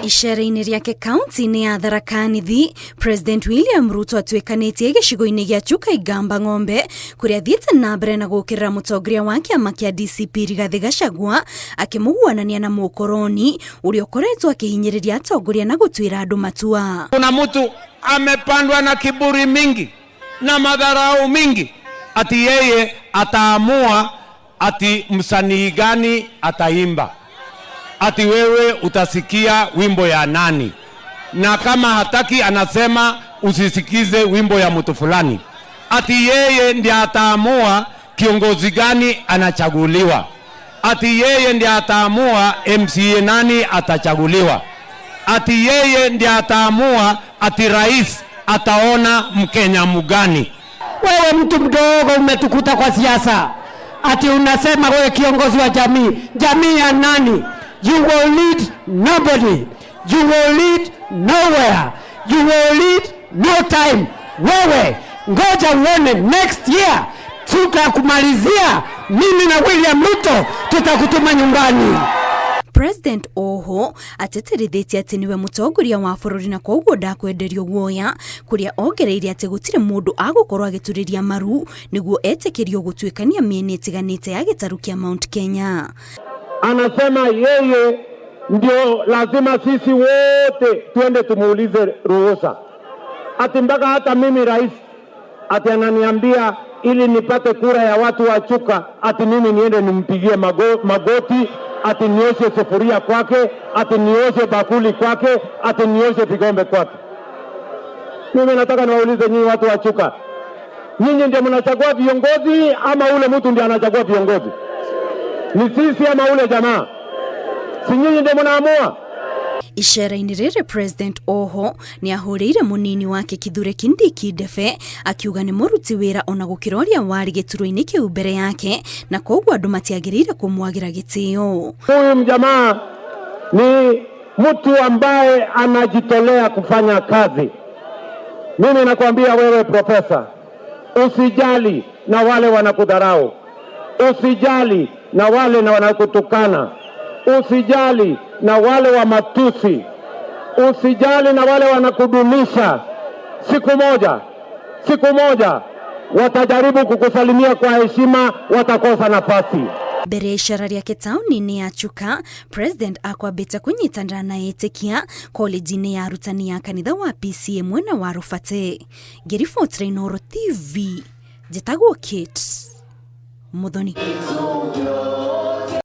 Ishara-inĩ rĩake kaunti-inĩ ya Tharaka Nithi, President William Ruto atuĩkanĩtie gĩcigo-inĩ gĩa Chuka Igamba Ng'ombe kũrĩa athiĩte na mbere na gũkĩrĩra mũtongoria wa kĩama kĩa DCP Rigathi Gachagua akĩmũguanania na mũkoroni ũrĩa ũkoretwo akĩhinyĩrĩria atongoria na gũtuĩra andũ matua. Kuna mtu amepandwa na kiburi mingi na madharau mingi ati yeye ataamua ati msanii gani ataimba, ati wewe utasikia wimbo ya nani, na kama hataki anasema usisikize wimbo ya mtu fulani, ati yeye ndiye ataamua kiongozi gani anachaguliwa, ati yeye ndiye ataamua MCA nani atachaguliwa, ati yeye ndiye ataamua ati rais ataona Mkenya mgani. Wewe mtu mdogo umetukuta kwa siasa, ati unasema wewe kiongozi wa jamii. Jamii ya nani? You will lead nobody. You will lead nowhere. You will lead no time. Wewe ngoja uone next year tutakumalizia. Mimi na William Ruto tutakutuma nyumbani. President Oho ateterithitie ati niwe mutongoria wa bũrũri na koguo ndakwenderio guoya kuria ongereire ati gutire mundu agukorwo agituriria maru niguo etekerio gutuikania mieni itiganite ya gitaru kia Mount Kenya. Anasema yeye ndio lazima sisi wote tuende tumuulize ruhusa. Ati mpaka hata mimi rais ati ananiambia ili nipate kura ya watu wa Chuka ati mimi niende nimpigie magoti, ati nioshe sufuria kwake, ati nioshe bakuli kwake, ati nioshe vikombe kwake. Mimi nataka niwaulize nyinyi watu wa Chuka, nyinyi ndio mnachagua viongozi ama ule mtu ndiye anachagua viongozi? Ni sisi ama ule jamaa? Si nyinyi ndio mnaamua? Ishara-inĩ rĩrĩ President Oho ni ahũrĩire munini wake Kithure Kindiki ndebe akiuga ni mũruti wĩra ona gũkĩra ũrĩa warĩ gĩturwa-inĩ kĩu mbere yake na koguo andũ matiagĩrĩire kũmwagira gĩtĩo. Huyu mjamaa ni mtu ambaye anajitolea kufanya kazi. Mimi nakwambia wewe profesa, usijali na wale wanakudharau, usijali na wale na wanakutukana, usijali na wale wa matusi, usijali na wale wanakudunisha. Siku moja watajaribu kukusalimia kwa heshima, watakosa nafasi. Mbere ishara rĩake taũni-inĩ ya Chuka, President akwambĩte kũnyitanĩra na etĩkia college-inĩ ya arutani ya kanitha wa PCA mwena wa Rũbate. Ngĩribotera Inooro TV, njĩtagwo Kate Muthoni.